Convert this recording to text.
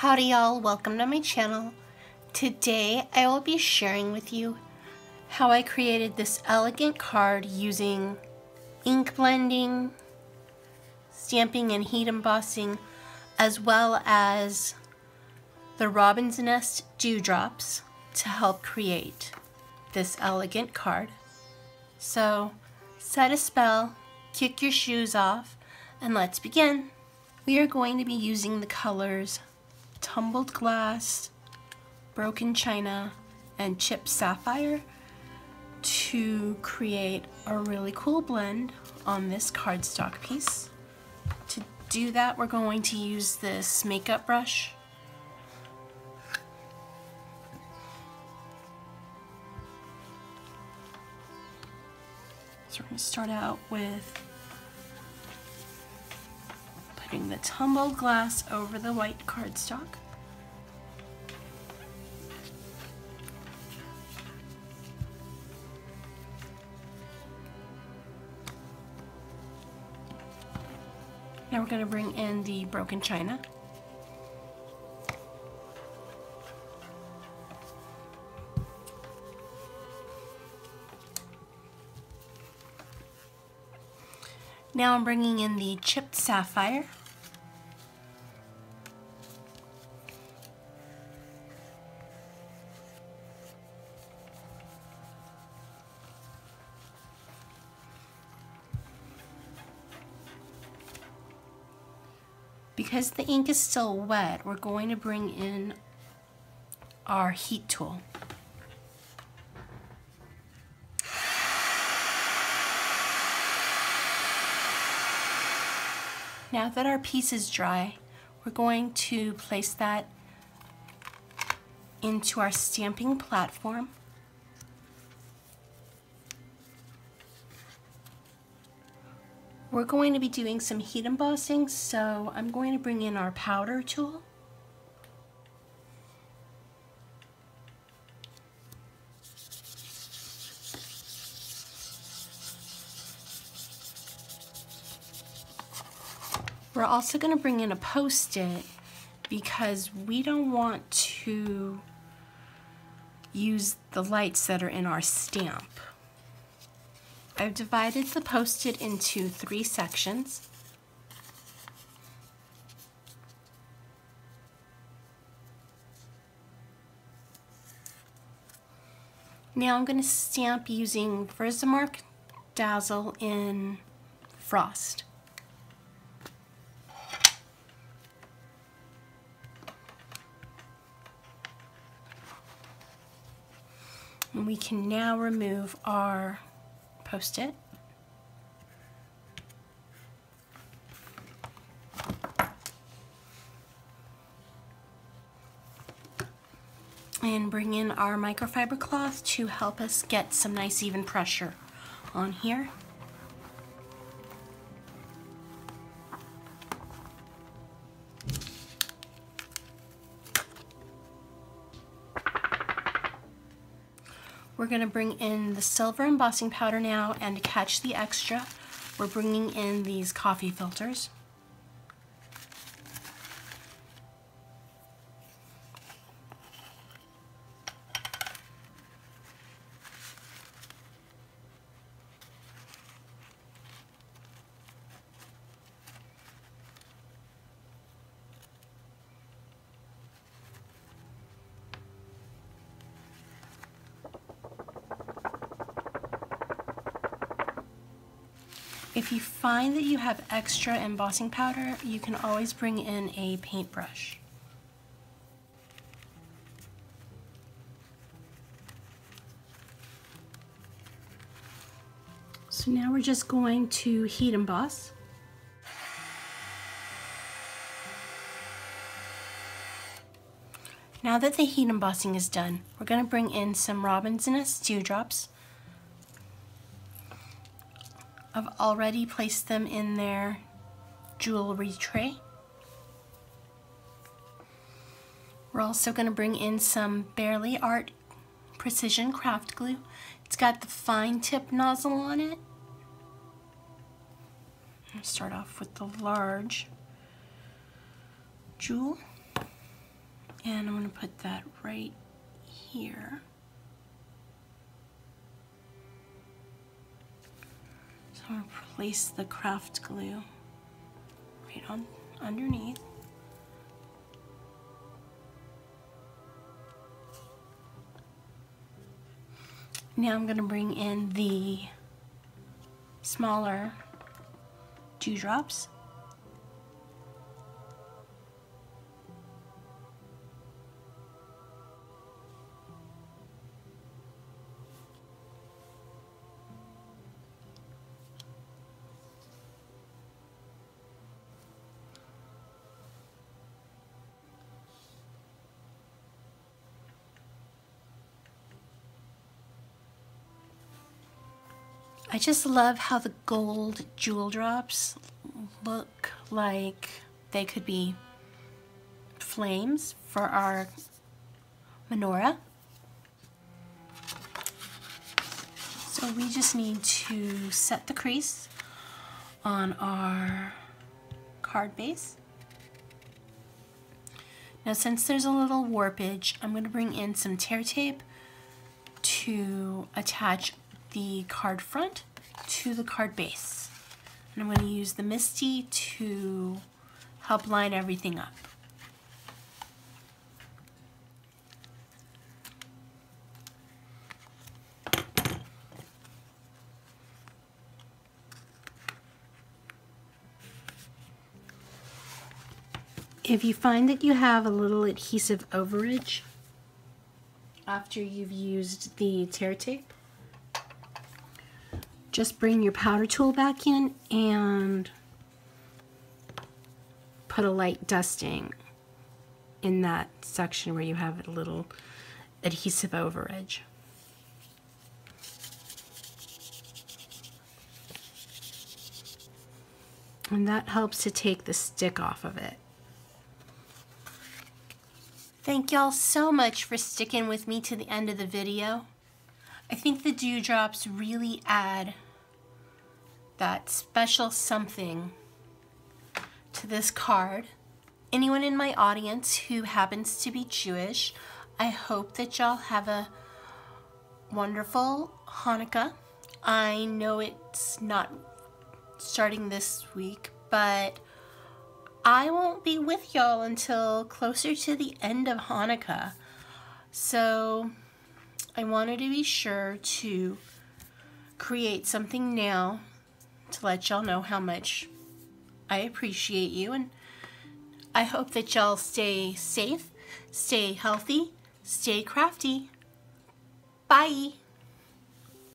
Howdy y'all, welcome to my channel. Today I will be sharing with you how I created this elegant card using ink blending, stamping and heat embossing, as well as the robin's nest dewdrops to help create this elegant card. So set a spell, kick your shoes off, and let's begin. We are going to be using the colors Tumbled Glass, Broken China, and Chipped Sapphire to create a really cool blend on this cardstock piece. To do that, we're going to use this makeup brush. So we're going to start out with putting the tumbled glass over the white cardstock. Now we're going to bring in the broken china. Now I'm bringing in the chipped sapphire. Because the ink is still wet, we're going to bring in our heat tool. Now that our piece is dry, we're going to place that into our stamping platform. We're going to be doing some heat embossing, so I'm going to bring in our powder tool. We're also going to bring in a Post-it because we don't want to use the lights that are in our stamp. I've divided the Post-it into 3 sections. Now I'm going to stamp using VersaMark Dazzle in Frost. And we can now remove our Post-it. And bring in our microfiber cloth to help us get some nice even pressure on here. We're going to bring in the silver embossing powder now, and to catch the extra, we're bringing in these coffee filters. If you find that you have extra embossing powder, you can always bring in a paintbrush. So now we're just going to heat emboss. Now that the heat embossing is done, we're going to bring in some robin's nest dewdrops. I've already placed them in their jewelry tray. We're also going to bring in some Barely Art Precision Craft Glue. It's got the fine tip nozzle on it. I'm going to start off with the large jewel. And I'm going to put that right here. So I'm going to place the craft glue right on underneath. Now I'm going to bring in the smaller dewdrops. I just love how the gold jewel drops look like they could be flames for our menorah. So we just need to set the crease on our card base. Now since there's a little warpage, I'm going to bring in some tear tape to attach the card front to the card base. And I'm going to use the MISTI to help line everything up. If you find that you have a little adhesive overage after you've used the tear tape, just bring your powder tool back in and put a light dusting in that section where you have a little adhesive overage. And that helps to take the stick off of it. Thank y'all so much for sticking with me to the end of the video. I think the dewdrops really add that special something to this card. Anyone in my audience who happens to be Jewish, I hope that y'all have a wonderful Hanukkah. I know it's not starting this week, but I won't be with y'all until closer to the end of Hanukkah. So I wanted to be sure to create something now to let y'all know how much I appreciate you, and I hope that y'all stay safe, stay healthy, stay crafty. Bye!